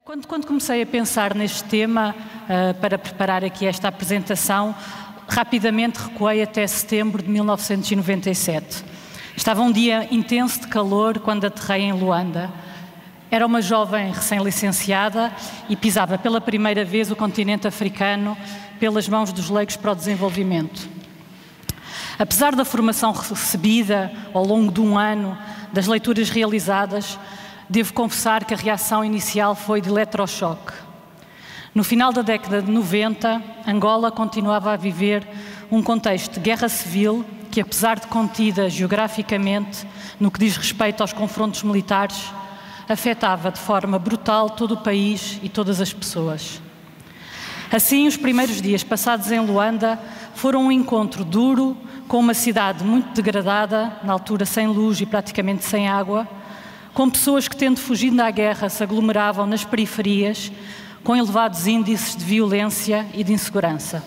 Quando comecei a pensar neste tema, para preparar aqui esta apresentação, rapidamente recuei até setembro de 1997. Estava um dia intenso de calor quando aterrei em Luanda. Era uma jovem recém-licenciada e pisava pela primeira vez o continente africano pelas mãos dos leigos para o desenvolvimento. Apesar da formação recebida ao longo de um ano, das leituras realizadas, devo confessar que a reação inicial foi de eletrochoque. No final da década de 90, Angola continuava a viver um contexto de guerra civil que, apesar de contida geograficamente no que diz respeito aos confrontos militares, afetava de forma brutal todo o país e todas as pessoas. Assim, os primeiros dias passados em Luanda foram um encontro duro com uma cidade muito degradada, na altura sem luz e praticamente sem água, com pessoas que, tendo fugido da guerra, se aglomeravam nas periferias, com elevados índices de violência e de insegurança.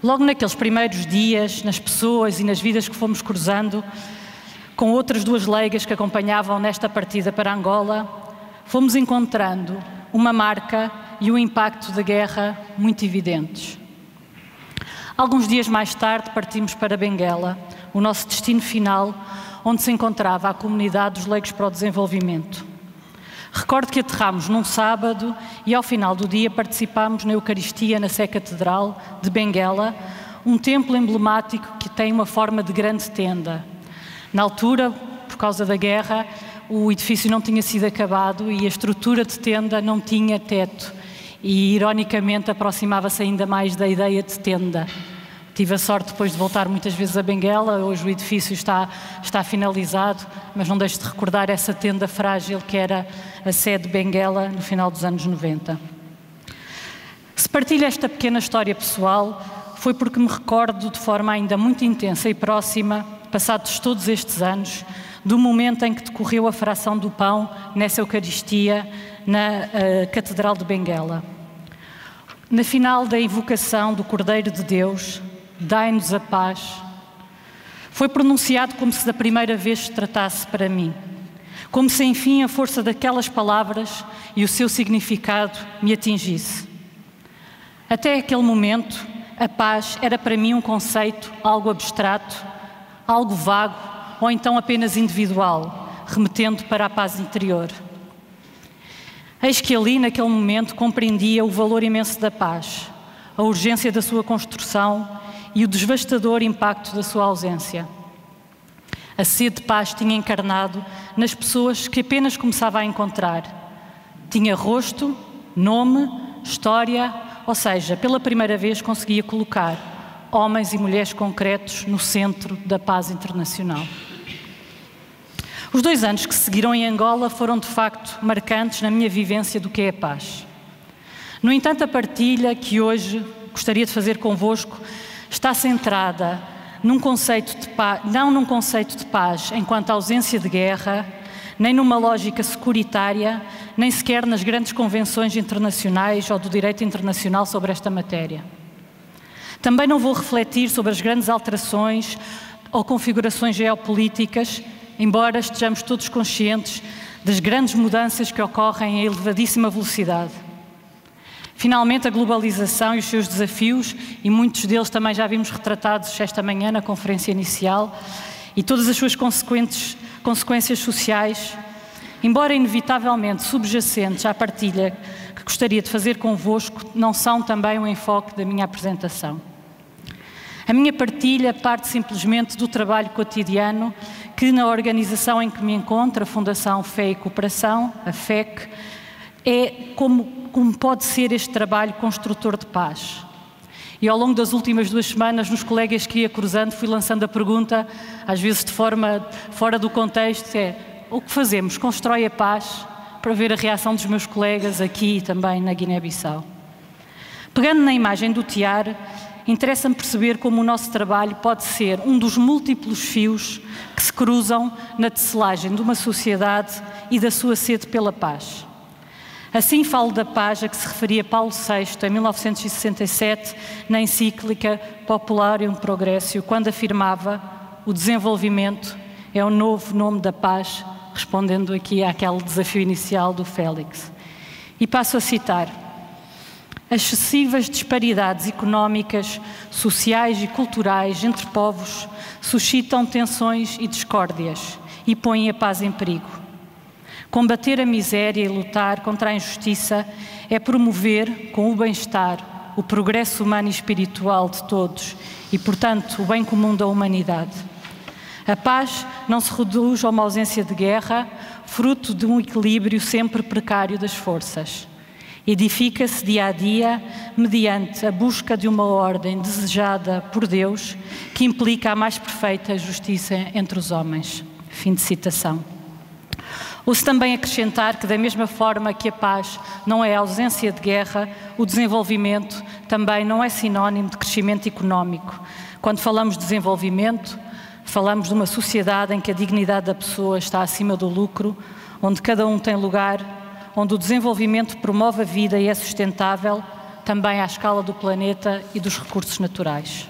Logo naqueles primeiros dias, nas pessoas e nas vidas que fomos cruzando, com outras duas leigas que acompanhavam nesta partida para Angola, fomos encontrando uma marca e um impacto da guerra muito evidentes. Alguns dias mais tarde partimos para Benguela, o nosso destino final, onde se encontrava a comunidade dos Leigos para o Desenvolvimento. Recordo que aterrámos num sábado e ao final do dia participámos na Eucaristia na Sé Catedral de Benguela, um templo emblemático que tem uma forma de grande tenda. Na altura, por causa da guerra, o edifício não tinha sido acabado e a estrutura de tenda não tinha teto e, ironicamente, aproximava-se ainda mais da ideia de tenda. Tive a sorte depois de voltar muitas vezes a Benguela, hoje o edifício está finalizado, mas não deixo de recordar essa tenda frágil que era a sede de Benguela no final dos anos 90. Se partilho esta pequena história pessoal, foi porque me recordo de forma ainda muito intensa e próxima, passados todos estes anos, do momento em que decorreu a fração do pão nessa Eucaristia na Catedral de Benguela. Na final da invocação do Cordeiro de Deus, dai-nos a paz, foi pronunciado como se da primeira vez se tratasse para mim, como se enfim a força daquelas palavras e o seu significado me atingisse. Até aquele momento, a paz era para mim um conceito algo abstrato, algo vago ou então apenas individual, remetendo para a paz interior. Eis que ali, naquele momento, compreendia o valor imenso da paz, a urgência da sua construção e o devastador impacto da sua ausência. A sede de paz tinha encarnado nas pessoas que apenas começava a encontrar. Tinha rosto, nome, história, ou seja, pela primeira vez conseguia colocar homens e mulheres concretos no centro da paz internacional. Os 2 anos que seguiram em Angola foram, de facto, marcantes na minha vivência do que é a paz. No entanto, a partilha que hoje gostaria de fazer convosco está centrada num conceito de paz, não num conceito de paz enquanto ausência de guerra, nem numa lógica securitária, nem sequer nas grandes convenções internacionais ou do direito internacional sobre esta matéria. Também não vou refletir sobre as grandes alterações ou configurações geopolíticas, embora estejamos todos conscientes das grandes mudanças que ocorrem a elevadíssima velocidade. Finalmente, a globalização e os seus desafios, e muitos deles também já vimos retratados esta manhã na conferência inicial, e todas as suas consequências sociais, embora inevitavelmente subjacentes à partilha que gostaria de fazer convosco, não são também o enfoque da minha apresentação. A minha partilha parte simplesmente do trabalho cotidiano que, na organização em que me encontro, a Fundação Fé e Cooperação, a FEC, é como pode ser este trabalho construtor de paz. E ao longo das últimas 2 semanas, nos colegas que ia cruzando, fui lançando a pergunta, às vezes de forma fora do contexto, o que fazemos? Constrói a paz? Para ver a reação dos meus colegas aqui e também na Guiné-Bissau. Pegando na imagem do tiar, interessa-me perceber como o nosso trabalho pode ser um dos múltiplos fios que se cruzam na tecelagem de uma sociedade e da sua sede pela paz. Assim falo da paz a que se referia Paulo VI em 1967, na encíclica Popularium Progressio, quando afirmava: o desenvolvimento é o novo nome da paz, respondendo aqui àquele desafio inicial do Félix. E passo a citar: as excessivas disparidades económicas, sociais e culturais entre povos suscitam tensões e discórdias e põem a paz em perigo. Combater a miséria e lutar contra a injustiça é promover, com o bem-estar, o progresso humano e espiritual de todos e, portanto, o bem comum da humanidade. A paz não se reduz a uma ausência de guerra, fruto de um equilíbrio sempre precário das forças. Edifica-se dia a dia mediante a busca de uma ordem desejada por Deus que implica a mais perfeita justiça entre os homens. Fim de citação. Ouço também acrescentar que, da mesma forma que a paz não é a ausência de guerra, o desenvolvimento também não é sinónimo de crescimento económico. Quando falamos de desenvolvimento, falamos de uma sociedade em que a dignidade da pessoa está acima do lucro, onde cada um tem lugar, onde o desenvolvimento promove a vida e é sustentável, também à escala do planeta e dos recursos naturais.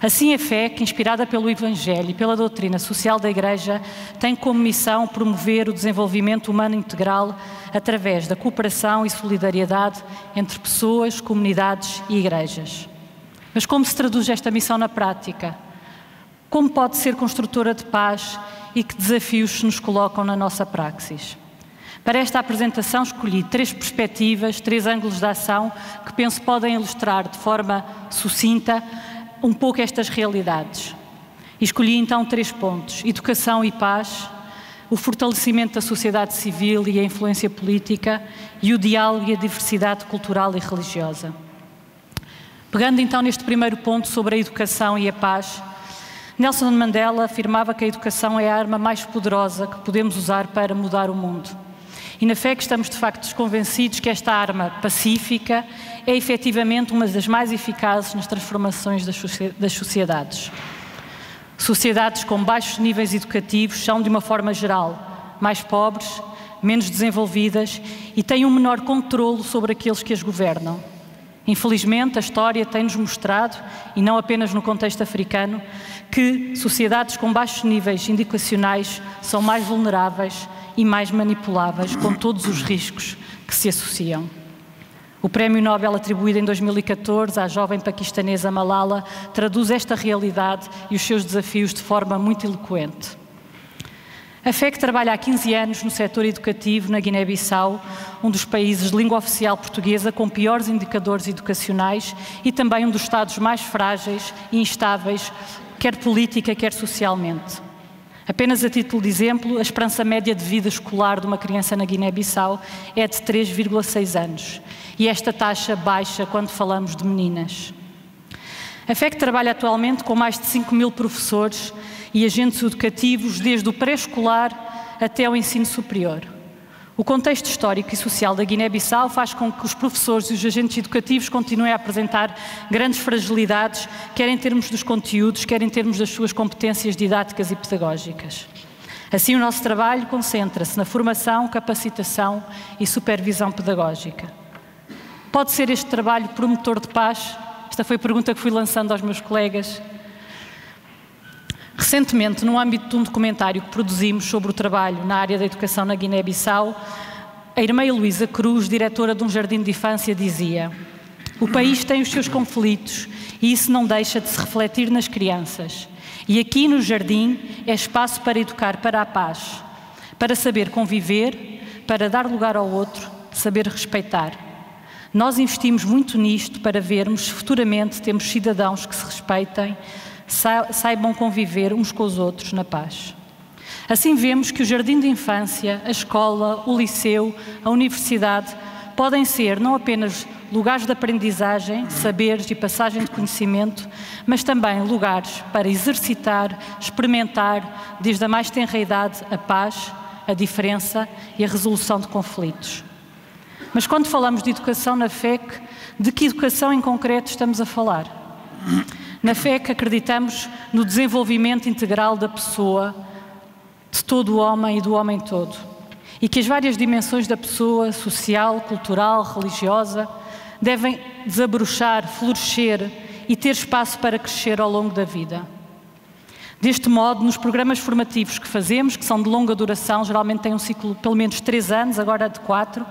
Assim, a fé, que inspirada pelo Evangelho e pela doutrina social da Igreja, tem como missão promover o desenvolvimento humano integral através da cooperação e solidariedade entre pessoas, comunidades e igrejas. Mas como se traduz esta missão na prática? Como pode ser construtora de paz e que desafios se nos colocam na nossa praxis? Para esta apresentação escolhi 3 perspectivas, 3 ângulos de ação que penso podem ilustrar de forma sucinta um pouco estas realidades. E escolhi então 3 pontos: educação e paz, o fortalecimento da sociedade civil e a influência política e o diálogo e a diversidade cultural e religiosa. Pegando então neste primeiro ponto sobre a educação e a paz, Nelson Mandela afirmava que a educação é a arma mais poderosa que podemos usar para mudar o mundo. E na fé que estamos de facto convencidos que esta arma pacífica é efetivamente uma das mais eficazes nas transformações das sociedades. Sociedades com baixos níveis educativos são, de uma forma geral, mais pobres, menos desenvolvidas e têm um menor controlo sobre aqueles que as governam. Infelizmente, a história tem-nos mostrado, e não apenas no contexto africano, que sociedades com baixos níveis educacionais são mais vulneráveis e mais manipuláveis, com todos os riscos que se associam. O Prémio Nobel atribuído em 2014 à jovem paquistanesa Malala traduz esta realidade e os seus desafios de forma muito eloquente. A fé, que trabalha há 15 anos no setor educativo na Guiné-Bissau, um dos países de língua oficial portuguesa com piores indicadores educacionais e também um dos estados mais frágeis e instáveis, quer política, quer socialmente. Apenas a título de exemplo, a esperança média de vida escolar de uma criança na Guiné-Bissau é de 3,6 anos. E esta taxa baixa quando falamos de meninas. A fé, que trabalha atualmente com mais de 5.000 professores e agentes educativos, desde o pré-escolar até o ensino superior. O contexto histórico e social da Guiné-Bissau faz com que os professores e os agentes educativos continuem a apresentar grandes fragilidades, quer em termos dos conteúdos, quer em termos das suas competências didáticas e pedagógicas. Assim, o nosso trabalho concentra-se na formação, capacitação e supervisão pedagógica. Pode ser este trabalho promotor de paz? Esta foi a pergunta que fui lançando aos meus colegas. Recentemente, no âmbito de um documentário que produzimos sobre o trabalho na área da educação na Guiné-Bissau, a irmã Heloísa Cruz, diretora de um jardim de infância, dizia: o país tem os seus conflitos e isso não deixa de se refletir nas crianças. E aqui no jardim é espaço para educar para a paz, para saber conviver, para dar lugar ao outro, saber respeitar. Nós investimos muito nisto para vermos se futuramente temos cidadãos que se respeitem, saibam conviver uns com os outros na paz. Assim vemos que o jardim de infância, a escola, o liceu, a universidade podem ser não apenas lugares de aprendizagem, saberes e passagem de conhecimento, mas também lugares para exercitar, experimentar, desde a mais tenra idade, a paz, a diferença e a resolução de conflitos. Mas quando falamos de educação na FEC, de que educação em concreto estamos a falar? Na FEC acreditamos no desenvolvimento integral da pessoa, de todo o homem e do homem todo, e que as várias dimensões da pessoa, social, cultural, religiosa, devem desabrochar, florescer e ter espaço para crescer ao longo da vida. Deste modo, nos programas formativos que fazemos, que são de longa duração, geralmente têm um ciclo de pelo menos 3 anos, agora de 4,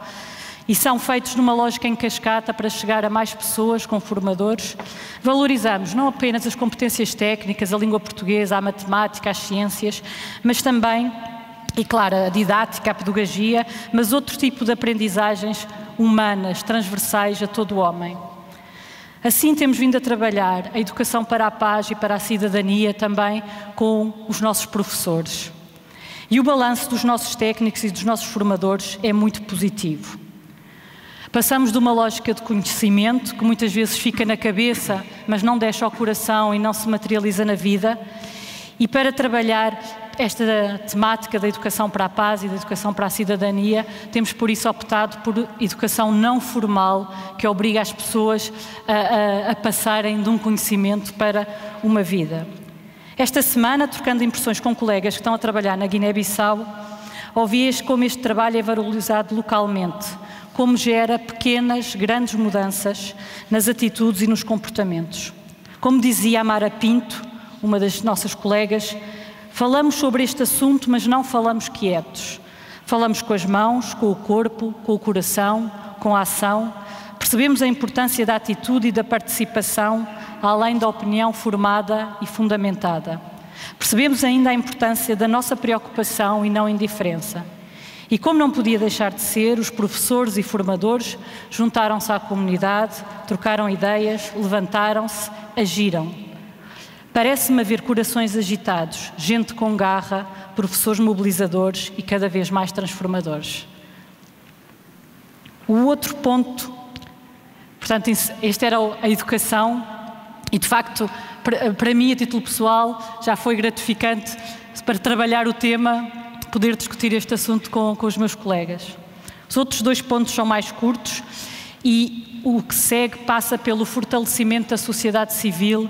e são feitos numa lógica em cascata para chegar a mais pessoas com formadores. Valorizamos não apenas as competências técnicas, a língua portuguesa, a matemática, as ciências, mas também, e claro, a didática, a pedagogia, mas outro tipo de aprendizagens humanas, transversais a todo o homem. Assim temos vindo a trabalhar a educação para a paz e para a cidadania também com os nossos professores. E o balanço dos nossos técnicos e dos nossos formadores é muito positivo. Passamos de uma lógica de conhecimento, que muitas vezes fica na cabeça, mas não desce ao coração e não se materializa na vida, e para trabalhar esta temática da educação para a paz e da educação para a cidadania, temos por isso optado por educação não formal, que obriga as pessoas a passarem de um conhecimento para uma vida. Esta semana, trocando impressões com colegas que estão a trabalhar na Guiné-Bissau, ouvi como este trabalho é valorizado localmente, como gera pequenas, grandes mudanças nas atitudes e nos comportamentos. Como dizia a Mara Pinto, uma das nossas colegas, falamos sobre este assunto, mas não falamos quietos. Falamos com as mãos, com o corpo, com o coração, com a ação. Percebemos a importância da atitude e da participação, além da opinião formada e fundamentada. Percebemos ainda a importância da nossa preocupação e não indiferença. E como não podia deixar de ser, os professores e formadores juntaram-se à comunidade, trocaram ideias, levantaram-se, agiram. Parece-me haver corações agitados, gente com garra, professores mobilizadores e cada vez mais transformadores. O outro ponto, portanto, esta era a educação e, de facto, para mim, a título pessoal, já foi gratificante para trabalhar o tema, poder discutir este assunto com os meus colegas. Os outros dois pontos são mais curtos e o que segue passa pelo fortalecimento da sociedade civil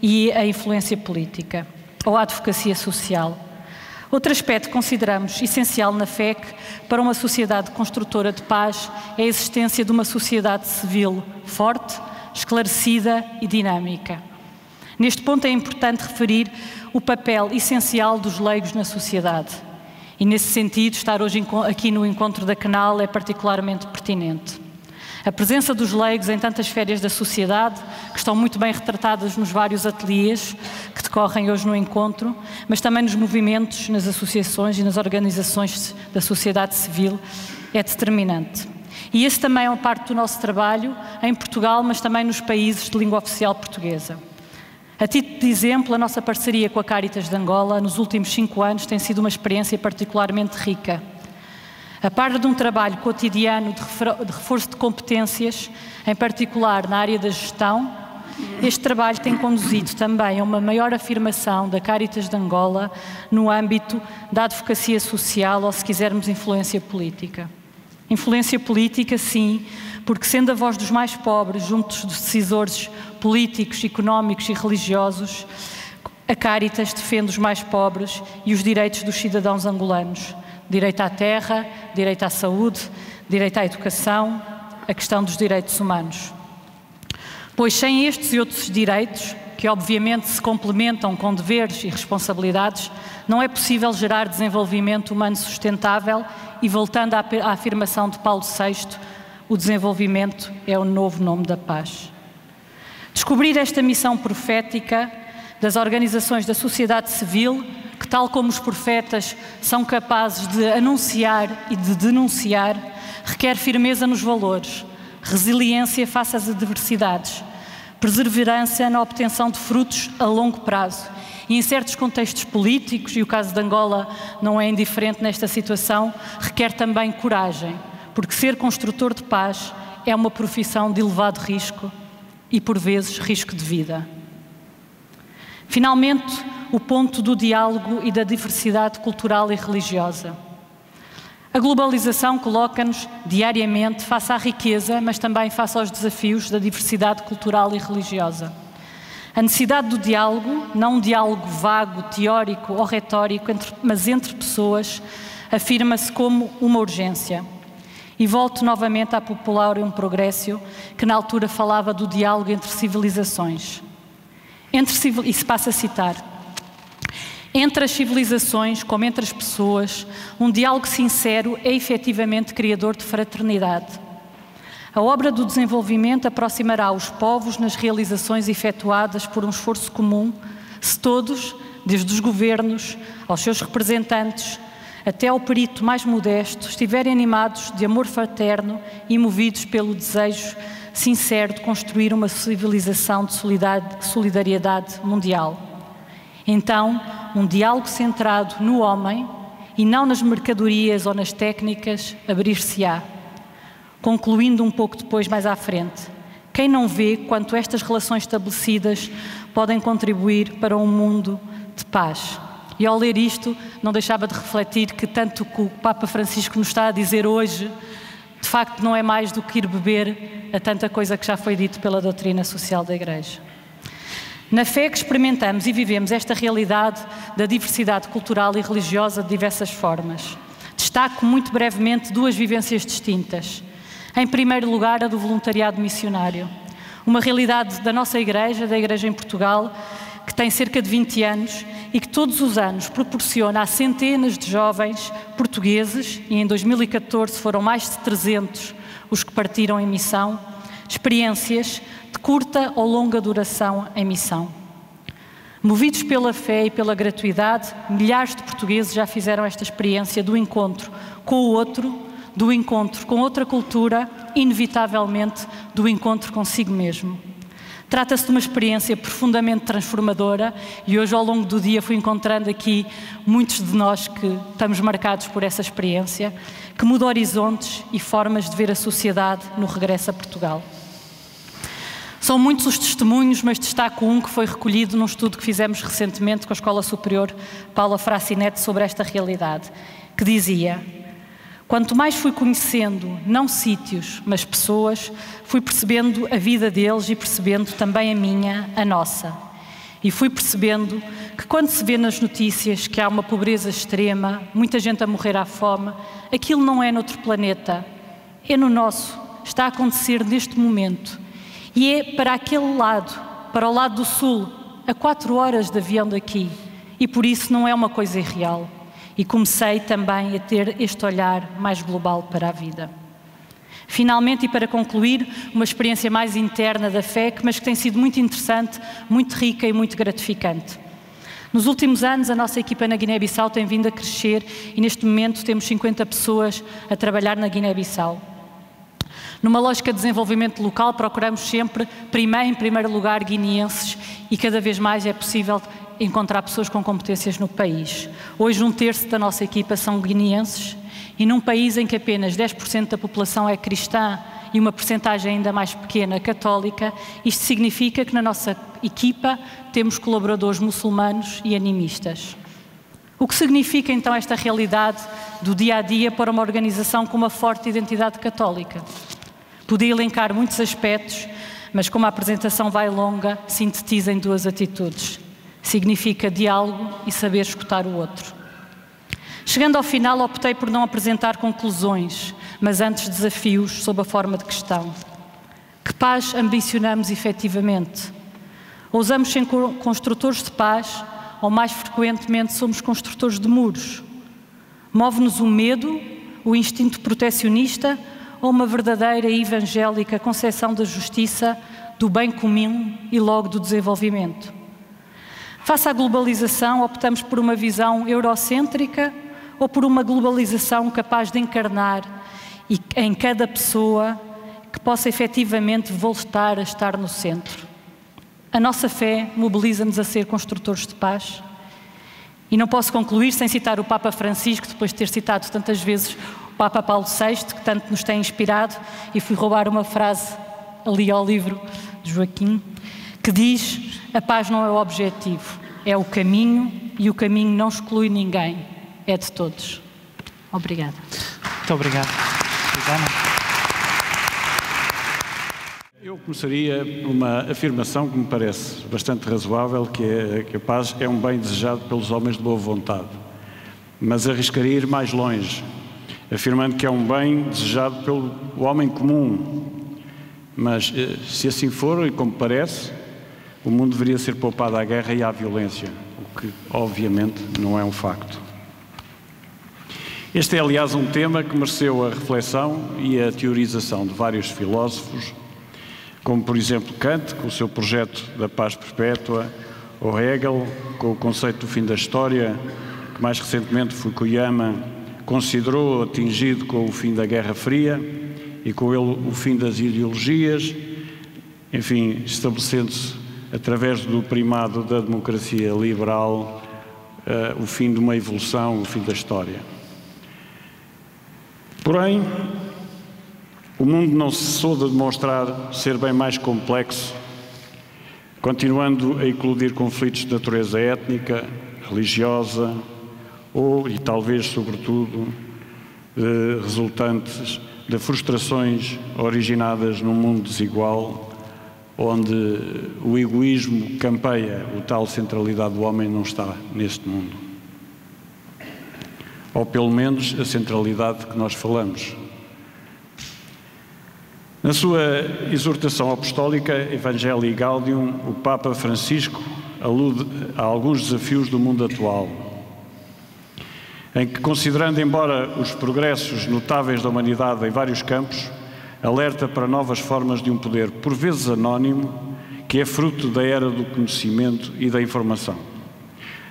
e a influência política, ou a advocacia social. Outro aspecto que consideramos essencial na FEC para uma sociedade construtora de paz é a existência de uma sociedade civil forte, esclarecida e dinâmica. Neste ponto é importante referir o papel essencial dos leigos na sociedade. E, nesse sentido, estar hoje aqui no encontro da CNAL é particularmente pertinente. A presença dos leigos em tantas esferas da sociedade, que estão muito bem retratadas nos vários ateliês que decorrem hoje no encontro, mas também nos movimentos, nas associações e nas organizações da sociedade civil, é determinante. E esse também é uma parte do nosso trabalho em Portugal, mas também nos países de língua oficial portuguesa. A título de exemplo, a nossa parceria com a Caritas de Angola nos últimos 5 anos tem sido uma experiência particularmente rica. A par de um trabalho cotidiano de reforço de competências, em particular na área da gestão, este trabalho tem conduzido também a uma maior afirmação da Caritas de Angola no âmbito da advocacia social, ou se quisermos, influência política. Influência política, sim, porque sendo a voz dos mais pobres junto dos decisores políticos, económicos e religiosos, a Caritas defende os mais pobres e os direitos dos cidadãos angolanos. Direito à terra, direito à saúde, direito à educação, a questão dos direitos humanos. Pois sem estes e outros direitos, que obviamente se complementam com deveres e responsabilidades, não é possível gerar desenvolvimento humano sustentável e, voltando à afirmação de Paulo VI, o desenvolvimento é o novo nome da paz. Descobrir esta missão profética das organizações da sociedade civil, que tal como os profetas são capazes de anunciar e de denunciar, requer firmeza nos valores, resiliência face às adversidades, perseverança na obtenção de frutos a longo prazo. E em certos contextos políticos, e o caso de Angola não é indiferente nesta situação, requer também coragem, porque ser construtor de paz é uma profissão de elevado risco e, por vezes, risco de vida. Finalmente, o ponto do diálogo e da diversidade cultural e religiosa. A globalização coloca-nos diariamente face à riqueza, mas também face aos desafios da diversidade cultural e religiosa. A necessidade do diálogo, não um diálogo vago, teórico ou retórico, mas entre pessoas, afirma-se como uma urgência. E volto novamente à popular um progresso, que na altura falava do diálogo entre civilizações. E se passa a citar: entre as civilizações, como entre as pessoas, um diálogo sincero é efetivamente criador de fraternidade. A obra do desenvolvimento aproximará os povos nas realizações efetuadas por um esforço comum, se todos, desde os governos aos seus representantes, até ao perito mais modesto, estiverem animados de amor fraterno e movidos pelo desejo sincero de construir uma civilização de solidariedade mundial. Então, um diálogo centrado no homem e não nas mercadorias ou nas técnicas abrir-se-á. Concluindo um pouco depois, mais à frente, quem não vê quanto estas relações estabelecidas podem contribuir para um mundo de paz? E ao ler isto, não deixava de refletir que tanto o que o Papa Francisco nos está a dizer hoje, de facto não é mais do que ir beber a tanta coisa que já foi dito pela doutrina social da Igreja. Na fé que experimentamos e vivemos esta realidade da diversidade cultural e religiosa de diversas formas. Destaco muito brevemente duas vivências distintas. Em primeiro lugar, a do voluntariado missionário. Uma realidade da nossa Igreja, da Igreja em Portugal, que tem cerca de 20 anos e que todos os anos proporciona a centenas de jovens portugueses, e em 2014 foram mais de 300 os que partiram em missão, experiências de curta ou longa duração em missão. Movidos pela fé e pela gratuidade, milhares de portugueses já fizeram esta experiência do encontro com o outro, do encontro com outra cultura, inevitavelmente do encontro consigo mesmo. Trata-se de uma experiência profundamente transformadora e hoje, ao longo do dia, fui encontrando aqui muitos de nós que estamos marcados por essa experiência, que muda horizontes e formas de ver a sociedade no regresso a Portugal. São muitos os testemunhos, mas destaco um que foi recolhido num estudo que fizemos recentemente com a Escola Superior Paula Frassinetti sobre esta realidade, que dizia: quanto mais fui conhecendo, não sítios, mas pessoas, fui percebendo a vida deles e percebendo também a minha, a nossa. E fui percebendo que quando se vê nas notícias que há uma pobreza extrema, muita gente a morrer à fome, aquilo não é noutro planeta, é no nosso, está a acontecer neste momento. E é para aquele lado, para o lado do sul, a 4 horas de avião daqui. E por isso não é uma coisa irreal. E comecei também a ter este olhar mais global para a vida. Finalmente, e para concluir, uma experiência mais interna da fé, mas que tem sido muito interessante, muito rica e muito gratificante. Nos últimos anos, a nossa equipa na Guiné-Bissau tem vindo a crescer e neste momento temos 50 pessoas a trabalhar na Guiné-Bissau. Numa lógica de desenvolvimento local, procuramos sempre, em primeiro lugar, guineenses e cada vez mais é possível encontrar pessoas com competências no país. Hoje, 1/3 da nossa equipa são guineenses e num país em que apenas 10% da população é cristã e uma percentagem ainda mais pequena católica, isto significa que na nossa equipa temos colaboradores muçulmanos e animistas. O que significa então esta realidade do dia-a-dia para uma organização com uma forte identidade católica? Podia elencar muitos aspectos, mas como a apresentação vai longa, sintetiza em 2 atitudes. Significa diálogo e saber escutar o outro. Chegando ao final, optei por não apresentar conclusões, mas antes desafios sob a forma de questão. Que paz ambicionamos efetivamente? Ousamos ser construtores de paz ou mais frequentemente somos construtores de muros? Move-nos o medo, o instinto protecionista ou uma verdadeira e evangélica concepção da justiça, do bem comum e logo do desenvolvimento? Face à globalização, optamos por uma visão eurocêntrica ou por uma globalização capaz de encarnar em cada pessoa que possa efetivamente voltar a estar no centro? A nossa fé mobiliza-nos a ser construtores de paz? E não posso concluir sem citar o Papa Francisco, depois de ter citado tantas vezes o Papa Paulo VI, que tanto nos tem inspirado, e fui roubar uma frase ali ao livro de Joaquim, que diz: a paz não é o objetivo, é o caminho, e o caminho não exclui ninguém, é de todos. Obrigada. Muito obrigado. Eu começaria uma afirmação que me parece bastante razoável, que é que a paz é um bem desejado pelos homens de boa vontade, mas arriscaria ir mais longe, afirmando que é um bem desejado pelo homem comum. Mas, se assim for, e como parece, o mundo deveria ser poupado à guerra e à violência, o que, obviamente, não é um facto. Este é, aliás, um tema que mereceu a reflexão e a teorização de vários filósofos, como, por exemplo, Kant, com o seu projeto da paz perpétua, ou Hegel, com o conceito do fim da história, que mais recentemente Fukuyama considerou atingido com o fim da Guerra Fria e com ele o fim das ideologias, enfim, estabelecendo-se através do primado da democracia liberal o fim de uma evolução, o fim da história. Porém, o mundo não cessou de demonstrar ser bem mais complexo, continuando a eclodir conflitos de natureza étnica, religiosa e talvez, sobretudo, resultantes de frustrações originadas num mundo desigual, onde o egoísmo campeia, a tal centralidade do homem não está neste mundo. Ou pelo menos a centralidade de que nós falamos. Na sua exortação apostólica Evangelii Gaudium, o Papa Francisco alude a alguns desafios do mundo atual, em que, considerando embora os progressos notáveis da humanidade em vários campos, alerta para novas formas de um poder, por vezes anónimo, que é fruto da era do conhecimento e da informação.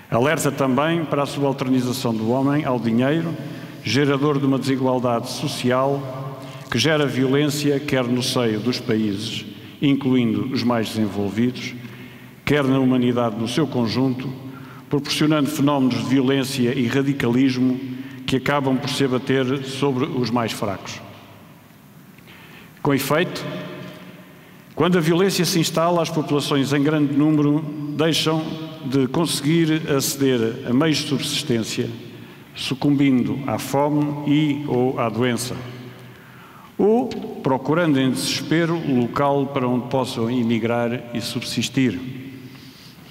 Alerta também para a subalternização do homem ao dinheiro, gerador de uma desigualdade social que gera violência quer no seio dos países, incluindo os mais desenvolvidos, quer na humanidade no seu conjunto, proporcionando fenómenos de violência e radicalismo que acabam por se abater sobre os mais fracos. Com efeito, quando a violência se instala, as populações em grande número deixam de conseguir aceder a meios de subsistência, sucumbindo à fome ou à doença, ou procurando em desespero o local para onde possam emigrar e subsistir.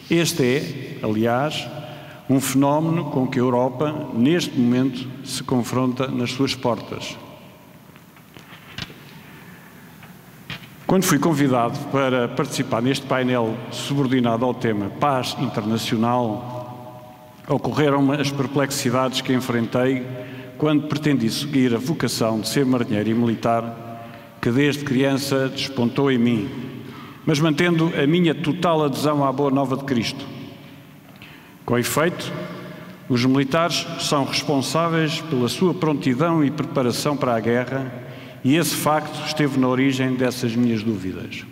Este é, aliás, um fenómeno com que a Europa, neste momento, se confronta nas suas portas. Quando fui convidado para participar neste painel subordinado ao tema Paz Internacional, ocorreram-me as perplexidades que enfrentei quando pretendi seguir a vocação de ser marinheiro e militar que desde criança despontou em mim, mas mantendo a minha total adesão à boa nova de Cristo. Com efeito, os militares são responsáveis pela sua prontidão e preparação para a guerra, e esse facto esteve na origem dessas minhas dúvidas.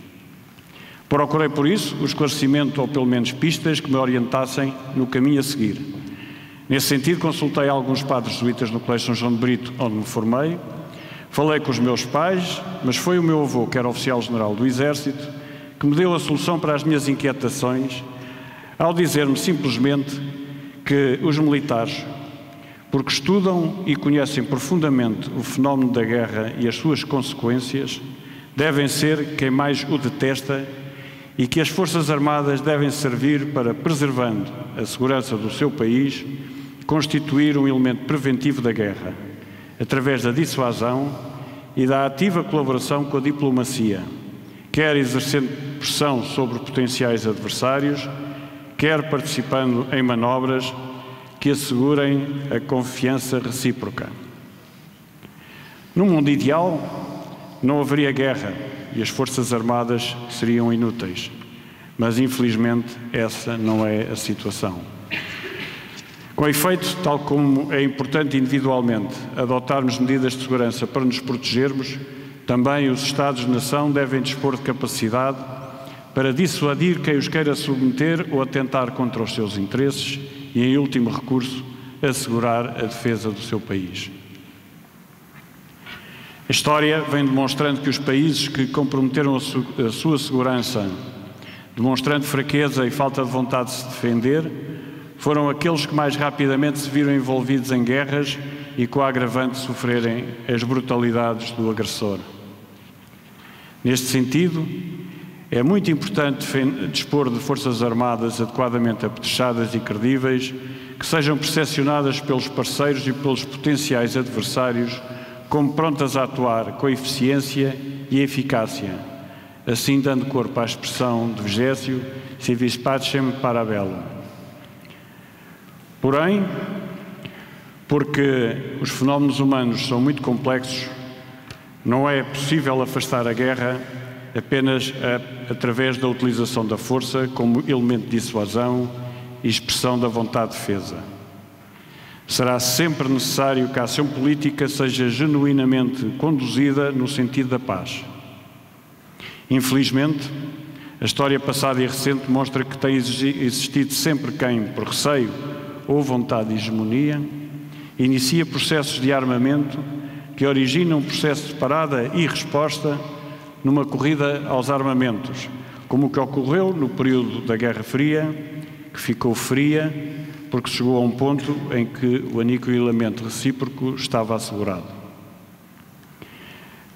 Procurei, por isso, o esclarecimento ou pelo menos pistas que me orientassem no caminho a seguir. Nesse sentido, consultei alguns padres jesuítas no Colégio São João de Brito, onde me formei, falei com os meus pais, mas foi o meu avô, que era oficial-general do Exército, que me deu a solução para as minhas inquietações, ao dizer-me simplesmente que os militares, porque estudam e conhecem profundamente o fenómeno da guerra e as suas consequências, devem ser quem mais o detesta e que as Forças Armadas devem servir para, preservando a segurança do seu país, constituir um elemento preventivo da guerra, através da dissuasão e da ativa colaboração com a diplomacia, quer exercendo pressão sobre potenciais adversários, quer participando em manobras que assegurem a confiança recíproca. No mundo ideal, não haveria guerra e as Forças Armadas seriam inúteis, mas infelizmente essa não é a situação. Com efeito, tal como é importante individualmente adotarmos medidas de segurança para nos protegermos, também os Estados-nação devem dispor de capacidade para dissuadir quem os queira submeter ou atentar contra os seus interesses e, em último recurso, assegurar a defesa do seu país. A história vem demonstrando que os países que comprometeram a sua segurança, demonstrando fraqueza e falta de vontade de se defender, foram aqueles que mais rapidamente se viram envolvidos em guerras e com a agravante de sofrerem as brutalidades do agressor. Neste sentido, é muito importante dispor de forças armadas adequadamente apetrechadas e credíveis, que sejam percepcionadas pelos parceiros e pelos potenciais adversários como prontas a atuar com eficiência e eficácia, assim dando corpo à expressão de Vigésio, si vis pacem para bellum. Porém, porque os fenómenos humanos são muito complexos, não é possível afastar a guerra apenas através da utilização da força como elemento de dissuasão e expressão da vontade de defesa. Será sempre necessário que a ação política seja genuinamente conduzida no sentido da paz. Infelizmente, a história passada e recente mostra que tem existido sempre quem, por receio ou vontade de hegemonia, inicia processos de armamento que originam um processo de parada e resposta numa corrida aos armamentos, como o que ocorreu no período da Guerra Fria, que ficou fria porque chegou a um ponto em que o aniquilamento recíproco estava assegurado.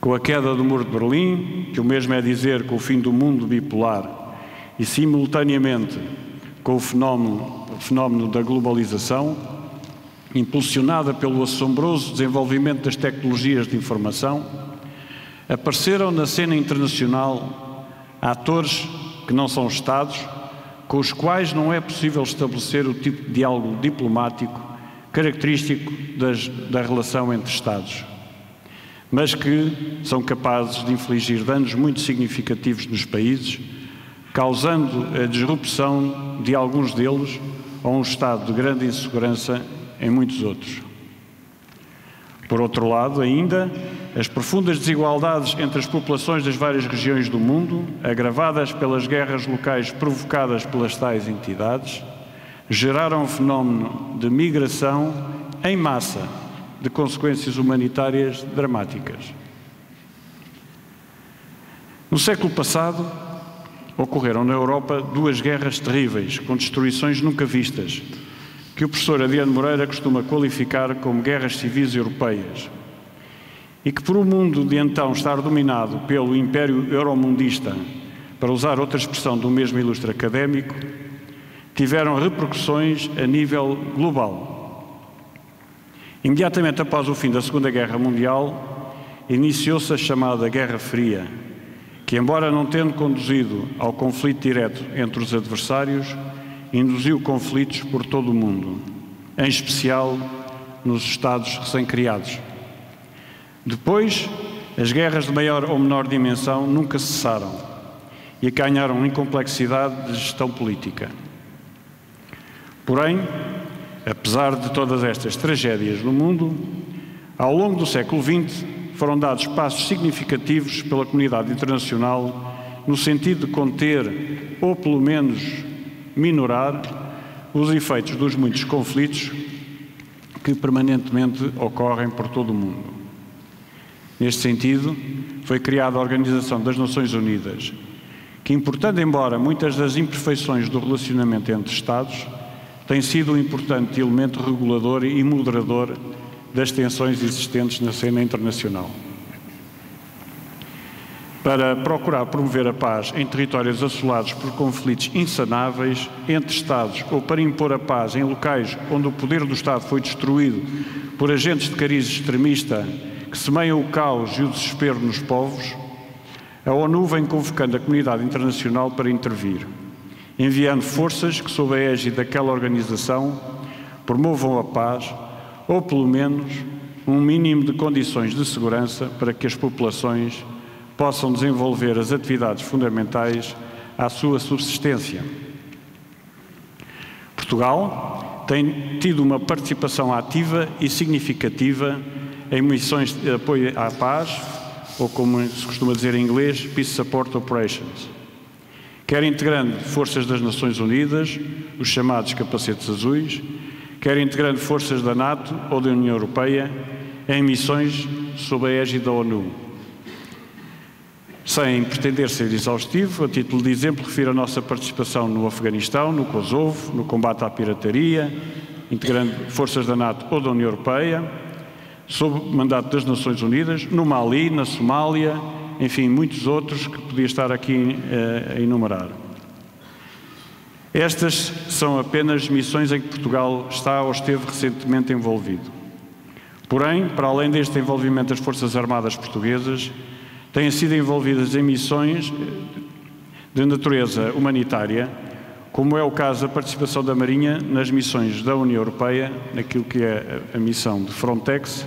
Com a queda do Muro de Berlim, que o mesmo é dizer com o fim do mundo bipolar, e simultaneamente com o fenómeno da globalização, impulsionada pelo assombroso desenvolvimento das tecnologias de informação, apareceram na cena internacional atores que não são Estados, com os quais não é possível estabelecer o tipo de diálogo diplomático característico da relação entre Estados, mas que são capazes de infligir danos muito significativos nos países, causando a disrupção de alguns deles ou um estado de grande insegurança em muitos outros. Por outro lado, ainda, as profundas desigualdades entre as populações das várias regiões do mundo, agravadas pelas guerras locais provocadas pelas tais entidades, geraram um fenómeno de migração em massa, de consequências humanitárias dramáticas. No século passado, ocorreram na Europa duas guerras terríveis, com destruições nunca vistas, que o professor Adriano Moreira costuma qualificar como guerras civis europeias, e que por o mundo de então estar dominado pelo Império Euromundista, para usar outra expressão do mesmo ilustre académico, tiveram repercussões a nível global. Imediatamente após o fim da Segunda Guerra Mundial, iniciou-se a chamada Guerra Fria, que, embora não tendo conduzido ao conflito direto entre os adversários, induziu conflitos por todo o mundo, em especial nos Estados recém-criados. Depois, as guerras de maior ou menor dimensão nunca cessaram e ganharam em complexidade de gestão política. Porém, apesar de todas estas tragédias no mundo, ao longo do século XX foram dados passos significativos pela comunidade internacional no sentido de conter, ou pelo menos minorar, os efeitos dos muitos conflitos que permanentemente ocorrem por todo o mundo. Neste sentido, foi criada a Organização das Nações Unidas, que, importando embora muitas das imperfeições do relacionamento entre Estados, tem sido um importante elemento regulador e moderador das tensões existentes na cena internacional. Para procurar promover a paz em territórios assolados por conflitos insanáveis entre Estados ou para impor a paz em locais onde o poder do Estado foi destruído por agentes de cariz extremista que semeiam o caos e o desespero nos povos, a ONU vem convocando a comunidade internacional para intervir, enviando forças que, sob a égide daquela organização, promovam a paz ou, pelo menos, um mínimo de condições de segurança para que as populações possam desenvolver as atividades fundamentais à sua subsistência. Portugal tem tido uma participação ativa e significativa em missões de apoio à paz, ou como se costuma dizer em inglês, Peace Support Operations, quer integrando forças das Nações Unidas, os chamados capacetes azuis, quer integrando forças da NATO ou da União Europeia em missões sob a égide da ONU. Sem pretender ser exaustivo, a título de exemplo, refiro a nossa participação no Afeganistão, no Kosovo, no combate à pirataria, integrando forças da NATO ou da União Europeia, sob mandato das Nações Unidas, no Mali, na Somália, enfim, muitos outros que podia estar aqui a enumerar. Estas são apenas missões em que Portugal está ou esteve recentemente envolvido. Porém, para além deste envolvimento das Forças Armadas Portuguesas, têm sido envolvidas em missões de natureza humanitária, como é o caso da participação da Marinha nas missões da União Europeia, naquilo que é a missão de Frontex,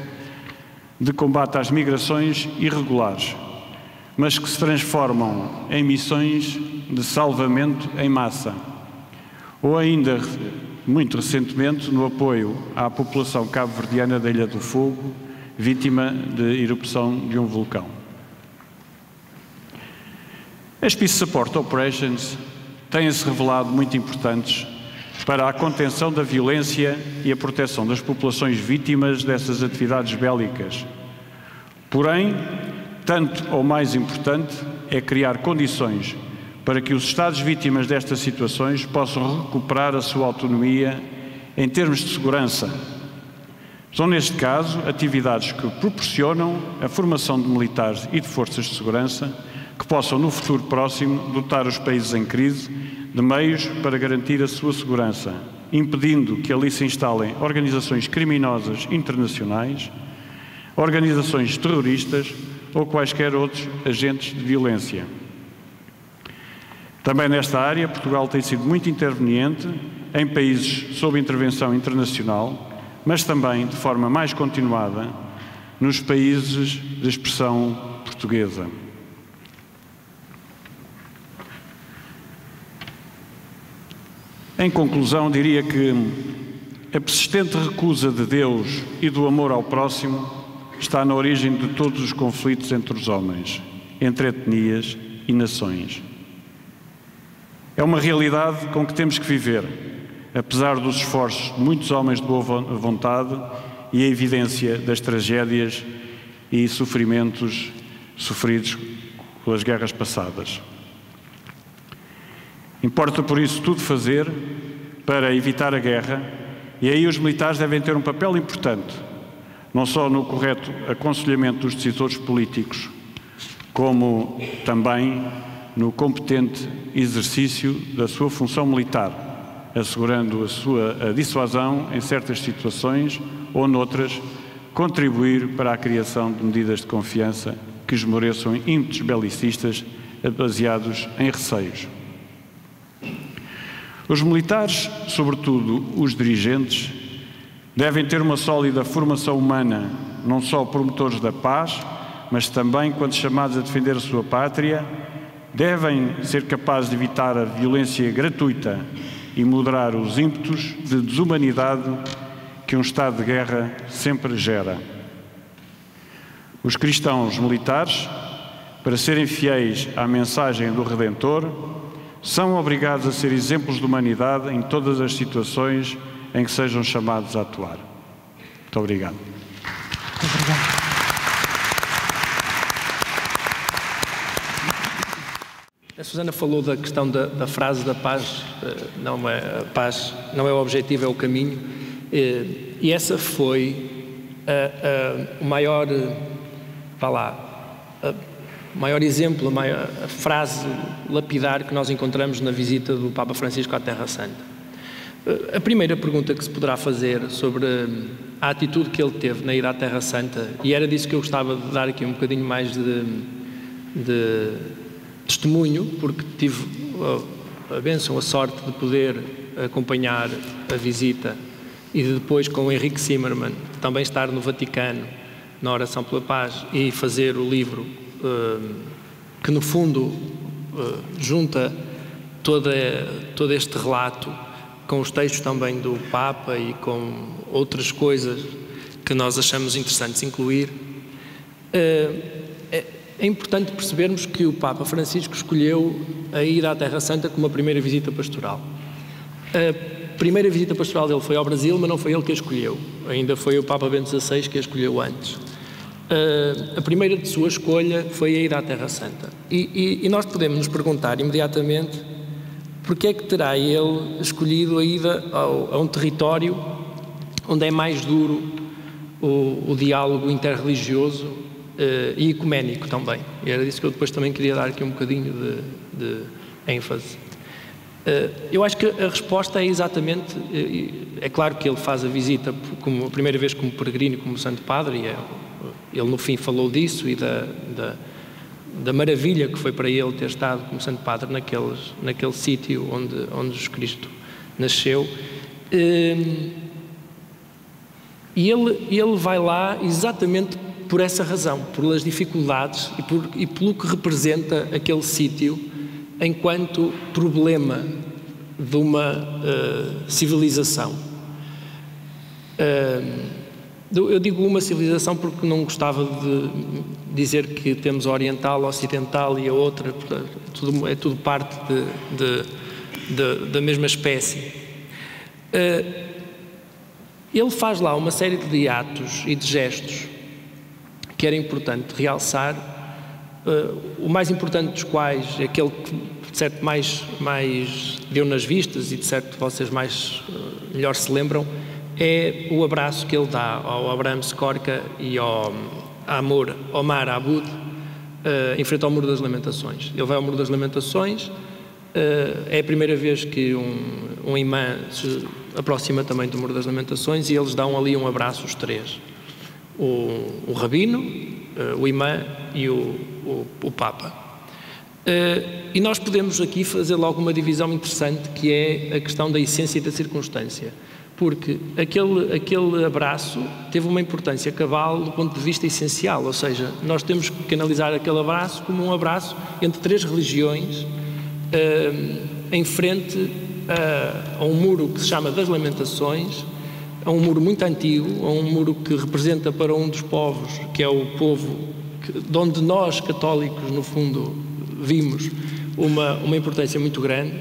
de combate às migrações irregulares, mas que se transformam em missões de salvamento em massa, ou ainda, muito recentemente, no apoio à população cabo-verdiana da Ilha do Fogo, vítima de erupção de um vulcão. As Peace Support Operations têm-se revelado muito importantes para a contenção da violência e a proteção das populações vítimas dessas atividades bélicas. Porém, tanto ou mais importante é criar condições para que os Estados vítimas destas situações possam recuperar a sua autonomia em termos de segurança. São, neste caso, atividades que proporcionam a formação de militares e de forças de segurança que possam, no futuro próximo, dotar os países em crise de meios para garantir a sua segurança, impedindo que ali se instalem organizações criminosas internacionais, organizações terroristas ou quaisquer outros agentes de violência. Também nesta área, Portugal tem sido muito interveniente em países sob intervenção internacional, mas também de forma mais continuada nos países de expressão portuguesa. Em conclusão, diria que a persistente recusa de Deus e do amor ao próximo está na origem de todos os conflitos entre os homens, entre etnias e nações. É uma realidade com que temos que viver, apesar dos esforços de muitos homens de boa vontade e a evidência das tragédias e sofrimentos sofridos pelas guerras passadas. Importa, por isso, tudo fazer para evitar a guerra, e aí os militares devem ter um papel importante, não só no correto aconselhamento dos decisores políticos, como também no competente exercício da sua função militar, assegurando a sua dissuasão em certas situações ou noutras, contribuir para a criação de medidas de confiança que esmoreçam ímpetos belicistas baseados em receios. Os militares, sobretudo os dirigentes, devem ter uma sólida formação humana, não só promotores da paz, mas também, quando chamados a defender a sua pátria, devem ser capazes de evitar a violência gratuita e moderar os ímpetos de desumanidade que um estado de guerra sempre gera. Os cristãos militares, para serem fiéis à mensagem do Redentor, são obrigados a ser exemplos de humanidade em todas as situações em que sejam chamados a atuar. Muito obrigado. Muito obrigado. A Susana falou da questão da frase da paz, a paz não é o objetivo, é o caminho, e essa foi o maior, o maior exemplo, a frase lapidar que nós encontramos na visita do Papa Francisco à Terra Santa. A primeira pergunta que se poderá fazer sobre a atitude que ele teve na ida à Terra Santa, e era disso que eu gostava de dar aqui um bocadinho mais de testemunho, porque tive a bênção, a sorte de poder acompanhar a visita e de depois com o Henrique Zimmermann também estar no Vaticano na oração pela paz e fazer o livro que no fundo junta todo este relato com os textos também do Papa e com outras coisas que nós achamos interessantes incluir. É importante percebermos que o Papa Francisco escolheu a ida à Terra Santa como a primeira visita pastoral. A primeira visita pastoral dele foi ao Brasil, mas não foi ele que a escolheu. Ainda foi o Papa Bento XVI que a escolheu antes. A primeira de sua escolha foi a ida à Terra Santa. E nós podemos nos perguntar imediatamente porque é que terá ele escolhido a ida a um território onde é mais duro o diálogo interreligioso e ecuménico também. E era disso que eu depois também queria dar aqui um bocadinho de ênfase. Eu acho que a resposta é exatamente, é claro que ele faz a visita como a primeira vez como peregrino, como Santo Padre, e ele no fim falou disso e da maravilha que foi para ele ter estado como Santo Padre naquele sítio onde Jesus Cristo nasceu. E ele vai lá exatamente por essa razão, pelas dificuldades e pelo que representa aquele sítio enquanto problema de uma civilização. Eu digo uma civilização porque não gostava de dizer que temos a oriental, a ocidental e a outra, é tudo parte da mesma espécie. Ele faz lá uma série de atos e de gestos que era importante realçar, o mais importante dos quais, aquele que de certo mais deu nas vistas e de certo vocês melhor se lembram, é o abraço que ele dá ao Abraham Skorka e ao Omar Abud em frente ao Muro das Lamentações. Ele vai ao Muro das Lamentações, é a primeira vez que um imã se aproxima também do Muro das Lamentações e eles dão ali um abraço, os três. O rabino, o imã e o papa. E nós podemos aqui fazer logo uma divisão interessante, que é a questão da essência e da circunstância. Porque aquele abraço teve uma importância cabal do ponto de vista essencial, ou seja, nós temos que analisar aquele abraço como um abraço entre três religiões em frente a um muro que se chama das Lamentações, a um muro muito antigo, a um muro que representa para um dos povos, que é o povo de onde nós, católicos, no fundo, vimos uma importância muito grande.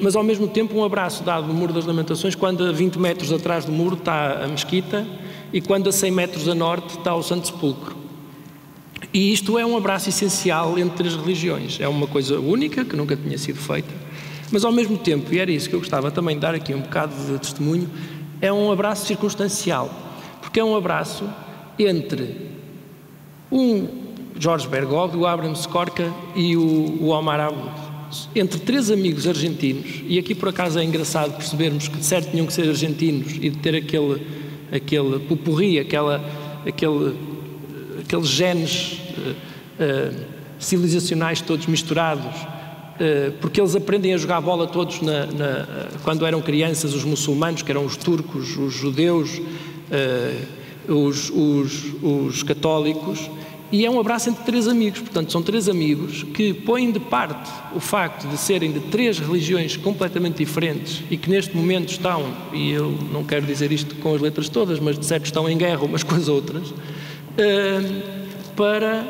Mas ao mesmo tempo um abraço dado no Muro das Lamentações quando a 20 metros atrás do muro está a mesquita e quando a 100 metros a norte está o Santo Sepulcro. E isto é um abraço essencial entre as religiões, é uma coisa única que nunca tinha sido feita, mas ao mesmo tempo, e era isso que eu gostava também de dar aqui um bocado de testemunho, é um abraço circunstancial, porque é um abraço entre George Bergoglio, o Abraham Skorka e o Omar Abud. Entre três amigos argentinos, e aqui por acaso é engraçado percebermos que de certo tinham que ser argentinos e de ter aquele pupurri, aqueles genes civilizacionais todos misturados, porque eles aprendem a jogar bola todos quando eram crianças, os muçulmanos, que eram os turcos, os judeus, os católicos. E é um abraço entre três amigos, portanto são três amigos que põem de parte o facto de serem de três religiões completamente diferentes e que neste momento estão, e eu não quero dizer isto com as letras todas, mas de certo estão em guerra umas com as outras, para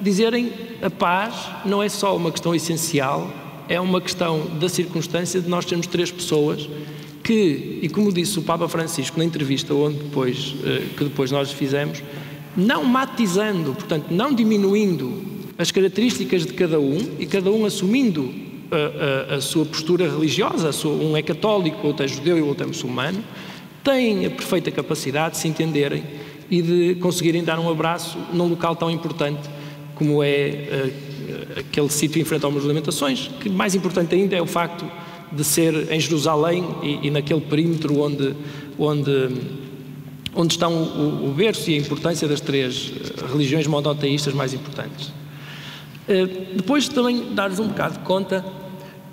dizerem a paz não é só uma questão essencial, é uma questão da circunstância de nós termos três pessoas que, e como disse o Papa Francisco na entrevista que depois nós fizemos, não matizando, portanto, não diminuindo as características de cada um e cada um assumindo a sua postura religiosa, um é católico, outro é judeu e outro é muçulmano, têm a perfeita capacidade de se entenderem e de conseguirem dar um abraço num local tão importante como é aquele sítio em frente ao Muro das Lamentações, que mais importante ainda é o facto de ser em Jerusalém e naquele perímetro onde estão o berço e a importância das três religiões monoteístas mais importantes. Depois também dar-vos um bocado de conta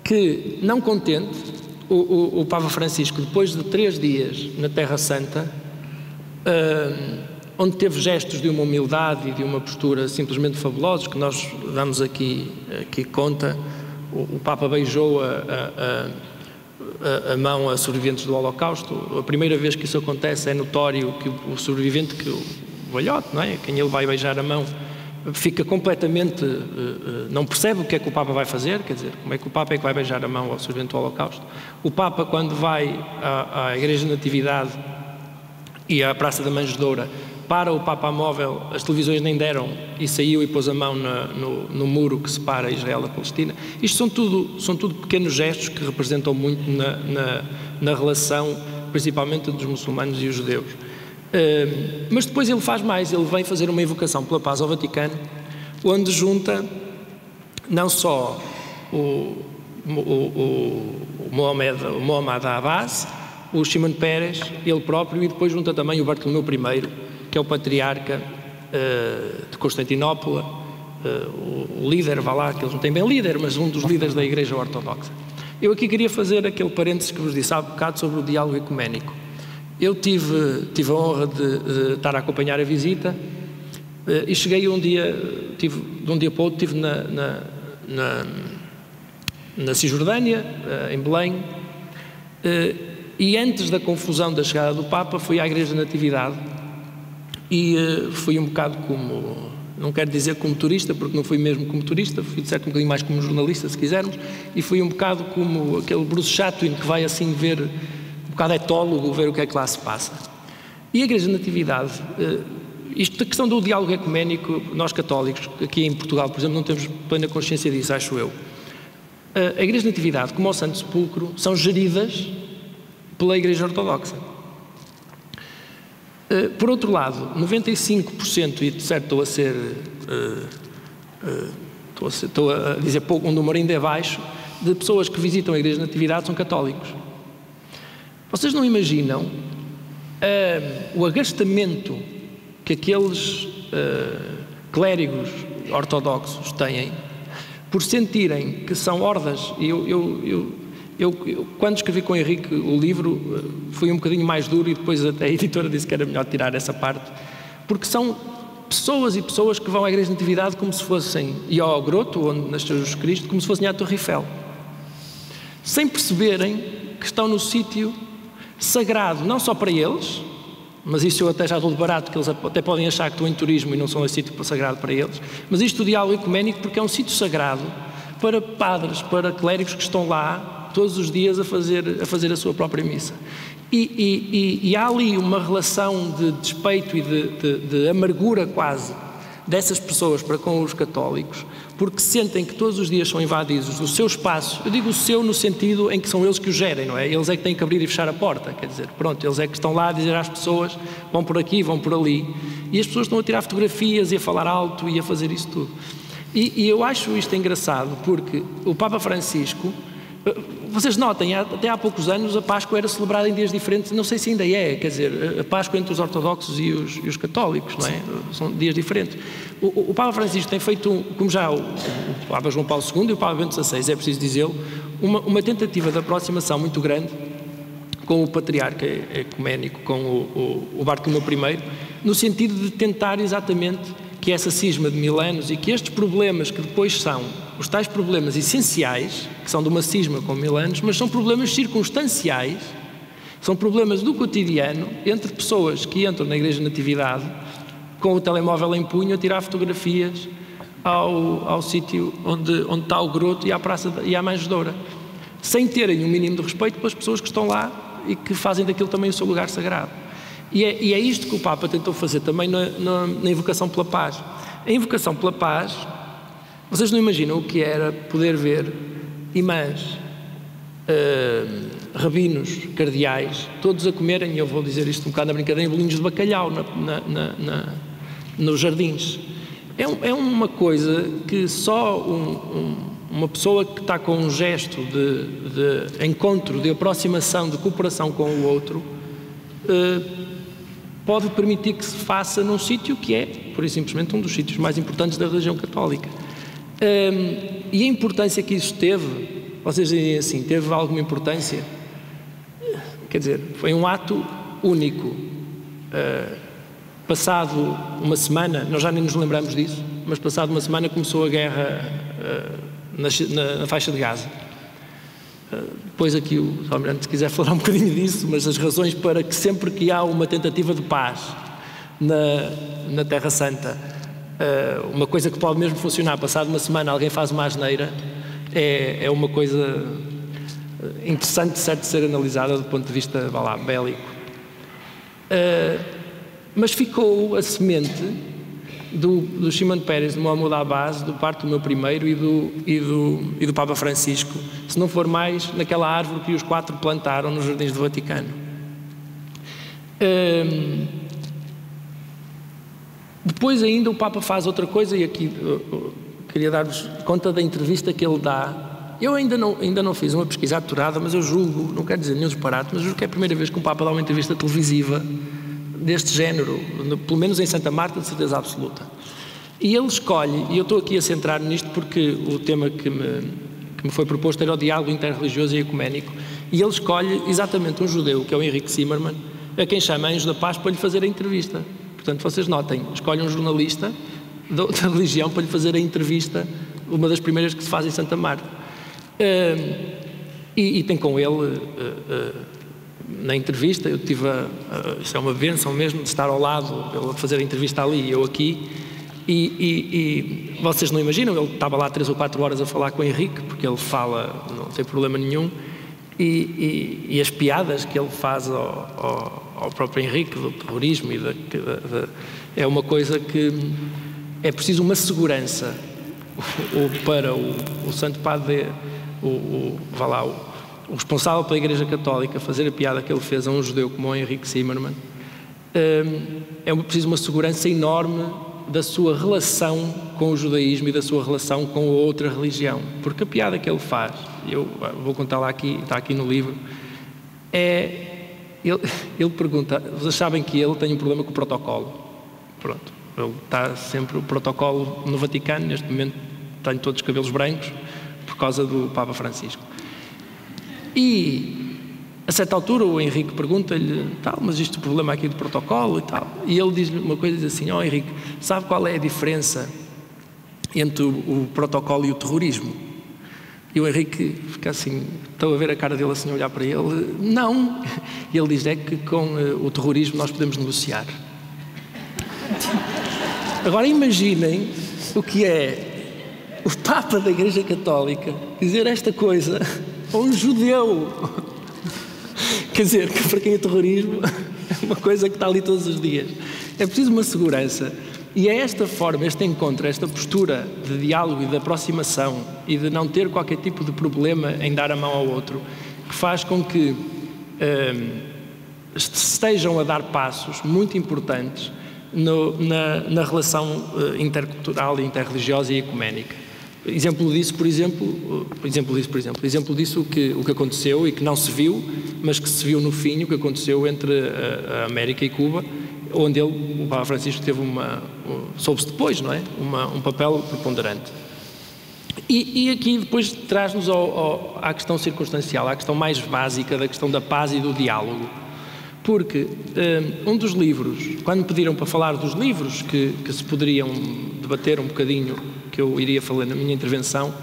que, não contente, o Papa Francisco, depois de 3 dias na Terra Santa, onde teve gestos de uma humildade e de uma postura simplesmente fabulosos, que nós damos aqui conta, o Papa beijou a mão a sobreviventes do Holocausto. A primeira vez que isso acontece é notório que o sobrevivente, o velhote, não é? Quem ele vai beijar a mão, fica completamente, não percebe o que é que o Papa vai fazer, quer dizer, como é que o Papa é que vai beijar a mão ao sobrevivente do Holocausto. O Papa, quando vai à Igreja da Natividade e à Praça da Manjedoura, para o Papa móvel, as televisões nem deram e saiu e pôs a mão no muro que separa Israel da Palestina. Isto são tudo pequenos gestos que representam muito na relação, principalmente dos muçulmanos e os judeus. Mas depois ele faz mais, ele vem fazer uma invocação pela paz ao Vaticano, onde junta não só o Mohamed Abbas, o Shimon Peres, ele próprio, e depois junta também o Bartolomeu I, que é o patriarca de Constantinopla, o líder, vá lá, que eles não têm bem líder, mas um dos líderes da Igreja Ortodoxa. Eu aqui queria fazer aquele parênteses que vos disse há bocado sobre o diálogo ecuménico. Eu tive a honra de estar a acompanhar a visita e cheguei de um dia para o outro, estive na Cisjordânia, em Belém, e antes da confusão da chegada do Papa fui à Igreja da Natividade e fui um bocado como, não quero dizer como turista, porque não fui mesmo como turista, fui de certo um bocadinho mais como jornalista, se quisermos, e fui um bocado como aquele Bruce Chatwin que vai assim ver, um bocado etólogo, ver o que é que lá se passa. E a Igreja da Natividade, a questão do diálogo ecuménico, nós católicos, aqui em Portugal, por exemplo, não temos plena consciência disso, acho eu. A Igreja da Natividade, como o Santo Sepulcro, são geridas pela Igreja Ortodoxa. Por outro lado, 95%, e de certo estou a dizer pouco, um número ainda é baixo, de pessoas que visitam a Igreja da Natividade são católicos. Vocês não imaginam o agastamento que aqueles clérigos ortodoxos têm por sentirem que são hordas. Eu, quando escrevi com o Henrique o livro, fui um bocadinho mais duro e depois até a editora disse que era melhor tirar essa parte, porque são pessoas e pessoas que vão à Igreja da Natividade como se fossem, e ao Groto, onde nasceu Jesus Cristo, como se fossem à Torre Eiffel, sem perceberem que estão no sítio sagrado, não só para eles, mas isso eu até já dou de barato, que eles até podem achar que estou em turismo e não são esse sítio sagrado para eles, mas isto do diálogo ecuménico porque é um sítio sagrado para padres, para clérigos que estão lá todos os dias a fazer a sua própria missa. E há ali uma relação de despeito e de amargura quase dessas pessoas para com os católicos, porque sentem que todos os dias são invadidos o seu espaço. Eu digo o seu no sentido em que são eles que o gerem, não é? Eles é que têm que abrir e fechar a porta, quer dizer, pronto, eles é que estão lá a dizer às pessoas, vão por aqui, vão por ali, e as pessoas estão a tirar fotografias e a falar alto e a fazer isso tudo. E eu acho isto engraçado porque o Papa Francisco, vocês notem, até há poucos anos a Páscoa era celebrada em dias diferentes, não sei se ainda é, quer dizer, a Páscoa entre os ortodoxos e os católicos, não é? São dias diferentes. O Papa Francisco tem feito, como já o Papa João Paulo II e o Papa Bento XVI, é preciso dizê-lo, uma tentativa de aproximação muito grande com o patriarca ecuménico, com o Bartolomeu I, no sentido de tentar exatamente que essa cisma de 1000 anos e que estes problemas que depois são os tais problemas essenciais, que são de uma cisma com 1000 anos, mas são problemas circunstanciais, são problemas do cotidiano entre pessoas que entram na Igreja da Natividade com o telemóvel em punho a tirar fotografias ao sítio onde está o Groto e à Praça e à Manjedoura, sem terem um mínimo de respeito pelas pessoas que estão lá e que fazem daquilo também o seu lugar sagrado. E é isto que o Papa tentou fazer também na Invocação pela Paz. A Invocação pela Paz, vocês não imaginam o que era poder ver imãs, rabinos, cardeais, todos a comerem, e eu vou dizer isto um bocado na brincadeira, bolinhos de bacalhau nos jardins. É uma coisa que só uma pessoa que está com um gesto de encontro, de aproximação, de cooperação com o outro, pode permitir que se faça num sítio que é, por simplesmente, um dos sítios mais importantes da religião católica. E a importância que isso teve, vocês dizem assim, teve alguma importância? Quer dizer, foi um ato único. Passado uma semana, nós já nem nos lembramos disso, mas passado uma semana começou a guerra na faixa de Gaza. Depois aqui o Almirante, se quiser falar um bocadinho disso, mas as razões para que sempre que há uma tentativa de paz na Terra Santa, uma coisa que pode mesmo funcionar, passado uma semana alguém faz uma asneira, é uma coisa interessante, certo, de ser analisada do ponto de vista, vá lá, bélico. Mas ficou a semente do Shimon Peres, do Mahmoud Abbas, do Bartolomeu I e do Papa Francisco, se não for mais naquela árvore que os 4 plantaram nos Jardins do Vaticano. Depois ainda o Papa faz outra coisa, e aqui queria dar-vos conta da entrevista que ele dá. Eu ainda não fiz uma pesquisa aturada, mas eu julgo, não quero dizer nenhum disparate, mas julgo que é a primeira vez que um Papa dá uma entrevista televisiva deste género, pelo menos em Santa Marta, de certeza absoluta. E ele escolhe, e eu estou aqui a centrar nisto porque o tema que me foi proposto era o diálogo interreligioso e ecuménico, e ele escolhe exatamente um judeu, que é o Henrique Zimmermann, a quem chama Anjo da Paz, para lhe fazer a entrevista. Portanto, vocês notem, escolhe um jornalista da religião para lhe fazer a entrevista, uma das primeiras que se faz em Santa Marta. E tem com ele, na entrevista, eu tive isso é uma bênção mesmo, de estar ao lado, ele a fazer a entrevista ali e eu aqui, e vocês não imaginam, ele estava lá 3 ou 4 horas a falar com o Henrique, porque ele fala, não tem problema nenhum, e as piadas que ele faz ao próprio Henrique, do terrorismo, é uma coisa que é preciso uma segurança para o Santo Padre, o responsável pela Igreja Católica, fazer a piada que ele fez a um judeu como o Henrique Zimmermann, é preciso uma segurança enorme da sua relação com o judaísmo e da sua relação com a outra religião, porque a piada que ele faz, eu vou contá-la aqui, está aqui no livro, ele pergunta, vocês sabem que ele tem um problema com o protocolo, pronto, ele está sempre, o protocolo no Vaticano, neste momento tem todos os cabelos brancos, por causa do Papa Francisco. E a certa altura o Henrique pergunta-lhe, mas isto é o problema aqui do protocolo e tal, e ele diz-lhe uma coisa, diz assim, Henrique, sabe qual é a diferença entre o protocolo e o terrorismo? E o Henrique fica assim, estou a ver a cara dele assim a olhar para ele, não, e ele diz, é que com o terrorismo nós podemos negociar. Agora imaginem o que é o Papa da Igreja Católica dizer esta coisa a um judeu. Quer dizer, que para quem é terrorismo é uma coisa que está ali todos os dias. É preciso uma segurança. E é esta forma, este encontro, esta postura de diálogo e de aproximação e de não ter qualquer tipo de problema em dar a mão ao outro, que faz com que estejam a dar passos muito importantes na relação intercultural, interreligiosa e ecuménica. Exemplo disso, por exemplo, o que aconteceu e que não se viu, mas que se viu no fim, o que aconteceu entre a América e Cuba, onde o Papa Francisco teve soube-se depois, não é? Um papel preponderante. E aqui depois traz-nos à questão circunstancial, à questão mais básica da questão da paz e do diálogo. Porque um dos livros, quando me pediram para falar dos livros que se poderiam debater um bocadinho, que eu iria falar na minha intervenção,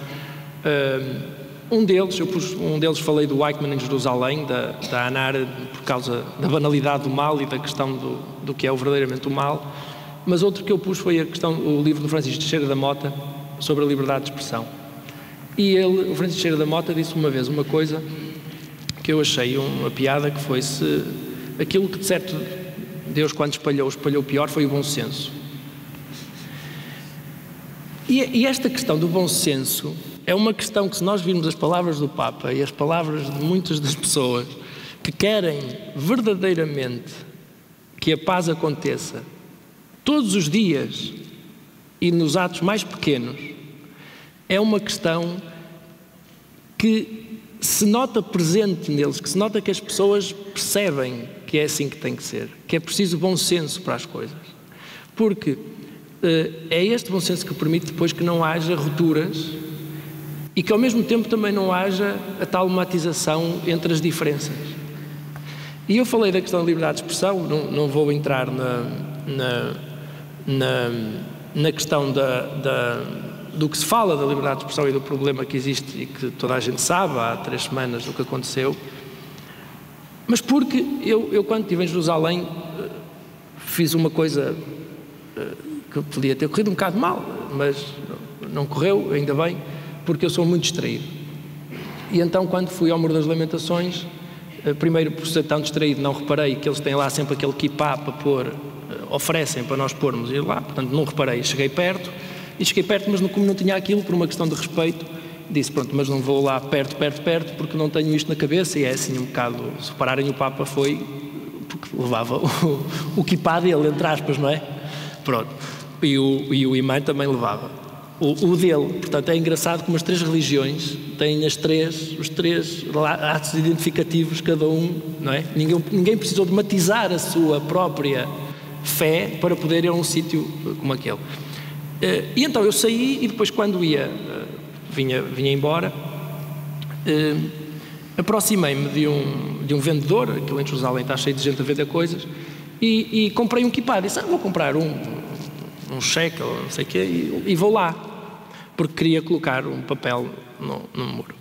um deles falei do Eichmann em Jerusalém, da Anar, por causa da banalidade do mal e da questão do que é verdadeiramente o mal, mas outro que eu pus foi o livro do Francisco Teixeira da Mota sobre a liberdade de expressão. E o Francisco Teixeira da Mota disse uma vez uma coisa que eu achei uma piada, que foi aquilo que de certo Deus quando espalhou pior foi o bom senso. E esta questão do bom senso é uma questão que, se nós virmos as palavras do Papa e as palavras de muitas das pessoas que querem verdadeiramente que a paz aconteça todos os dias e nos atos mais pequenos, é uma questão que se nota presente neles, que se nota que as pessoas percebem que é assim que tem que ser, que é preciso bom senso para as coisas. Porque é este bom senso que permite depois que não haja rupturas e que ao mesmo tempo também não haja a tal matização entre as diferenças. E eu falei da questão da liberdade de expressão, não vou entrar na questão do que se fala da liberdade de expressão e do problema que existe e que toda a gente sabe há 3 semanas do que aconteceu, mas porque eu quando estive em Jerusalém fiz uma coisa que podia ter corrido um bocado mal, mas não correu, ainda bem, porque eu sou muito distraído. E então, quando fui ao Muro das Lamentações, primeiro por ser tão distraído, não reparei que eles têm lá sempre aquele kippah para pôr, oferecem para nós pormos e lá, portanto não reparei. Cheguei perto, mas como não tinha aquilo, por uma questão de respeito, disse, pronto, mas não vou lá perto, porque não tenho isto na cabeça, e é assim um bocado, se repararem, o Papa foi, porque levava o kippah dele, entre aspas, não é? Pronto. E o imã também levava o dele. Portanto, é engraçado como as 3 religiões têm os 3 atos identificativos, cada um, não é? Ninguém precisou de matizar a sua própria fé para poder ir a um sítio como aquele. E então eu saí e depois quando vinha embora, aproximei-me de um vendedor, aquilo em Jerusalém está cheio de gente a vender coisas, e comprei um kippah. Disse, vou comprar um cheque ou não sei o quê, e vou lá, porque queria colocar um papel no muro.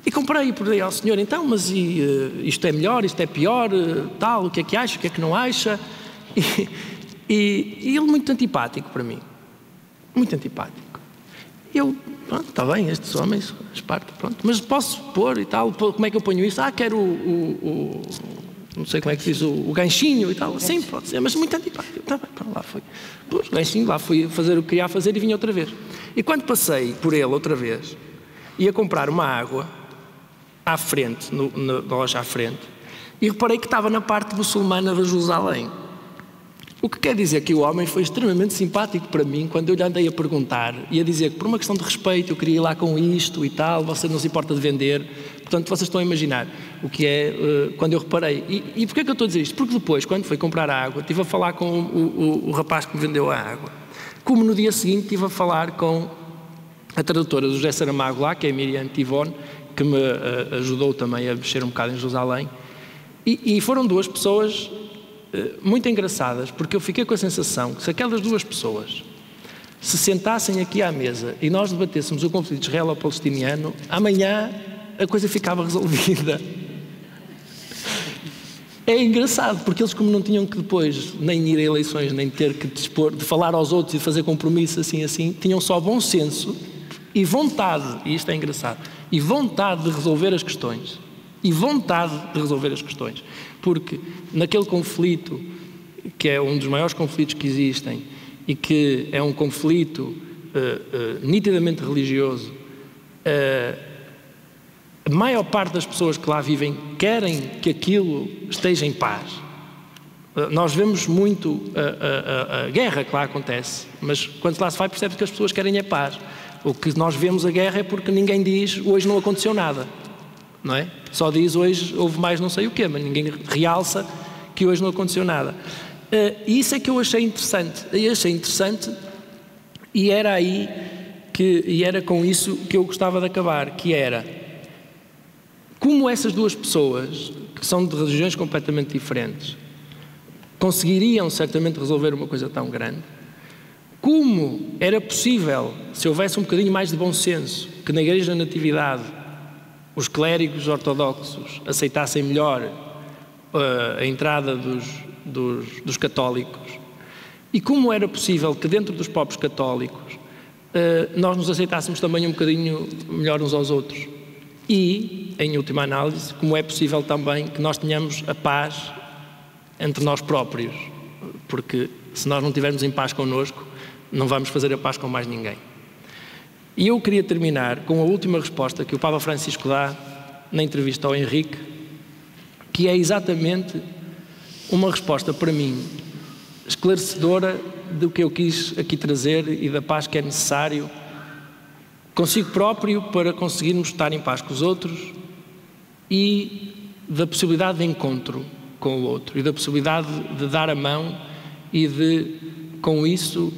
E comprei e perguntei ao senhor, então, mas isto é melhor, isto é pior, tal, o que é que acha, o que é que não acha? E ele muito antipático para mim, muito antipático. Eu, pronto, está bem, estes homens, Esparta, pronto, mas posso pôr e tal, como é que eu ponho isso? Quero não sei como é que fiz, o ganchinho e tal. Sim, pode ser, mas muito antipático. Está bem, para lá foi. Pus o ganchinho, lá fui fazer o que queria fazer e vim outra vez. E quando passei por ele outra vez, ia comprar uma água à frente, na loja à frente, e reparei que estava na parte muçulmana de Jerusalém. O que quer dizer que o homem foi extremamente simpático para mim quando eu lhe andei a perguntar e a dizer que por uma questão de respeito eu queria ir lá com isto e tal, você não se importa de vender. Portanto, vocês estão a imaginar o que é quando eu reparei. E porquê é que eu estou a dizer isto? Porque depois, quando fui comprar a água, estive a falar com o rapaz que me vendeu a água. Como no dia seguinte estive a falar com a tradutora do José Saramago lá, que é a Miriam Tivone, que me ajudou também a mexer um bocado em Jerusalém. E foram duas pessoas muito engraçadas, porque eu fiquei com a sensação que se aquelas duas pessoas se sentassem aqui à mesa e nós debatêssemos o conflito israelo-palestiniano, amanhã a coisa ficava resolvida. É engraçado, porque eles, como não tinham que depois nem ir a eleições, nem ter que dispor de falar aos outros e de fazer compromissos assim, tinham só bom senso e vontade, e isto é engraçado, e vontade de resolver as questões. Porque naquele conflito, que é um dos maiores conflitos que existem e que é um conflito nitidamente religioso, a maior parte das pessoas que lá vivem querem que aquilo esteja em paz. Nós vemos muito a guerra que lá acontece, mas quando lá se vai percebe que as pessoas querem a paz. O que nós vemos a guerra é porque ninguém diz hoje não aconteceu nada. Não é? Só diz hoje houve mais não sei o quê, mas ninguém realça que hoje não aconteceu nada. E isso é que eu achei interessante. E era era com isso que eu gostava de acabar, que era como essas duas pessoas, que são de religiões completamente diferentes, conseguiriam certamente resolver uma coisa tão grande. Como era possível, se houvesse um bocadinho mais de bom senso, que na Igreja da Natividade os clérigos ortodoxos aceitassem melhor a entrada dos católicos, e como era possível que dentro dos próprios católicos nós nos aceitássemos também um bocadinho melhor uns aos outros. E, em última análise, como é possível também que nós tenhamos a paz entre nós próprios, porque se nós não estivermos em paz connosco, não vamos fazer a paz com mais ninguém. E eu queria terminar com a última resposta que o Papa Francisco dá na entrevista ao Henrique, que é exatamente uma resposta para mim esclarecedora do que eu quis aqui trazer e da paz que é necessário consigo próprio para conseguirmos estar em paz com os outros e da possibilidade de encontro com o outro e da possibilidade de dar a mão e de, com isso,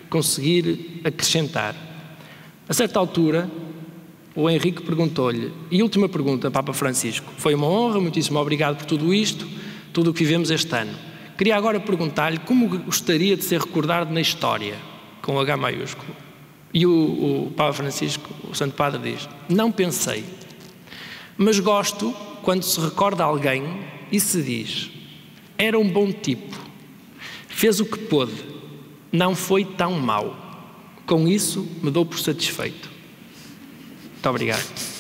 conseguir acrescentar. A certa altura, o Henrique perguntou-lhe, e última pergunta, Papa Francisco, foi uma honra, muitíssimo obrigado por tudo isto, tudo o que vivemos este ano. Queria agora perguntar-lhe como gostaria de ser recordado na história, com H maiúsculo. E o Papa Francisco, o Santo Padre, diz, não pensei, mas gosto quando se recorda alguém e se diz, era um bom tipo, fez o que pôde, não foi tão mau. Com isso, me dou por satisfeito. Muito obrigado.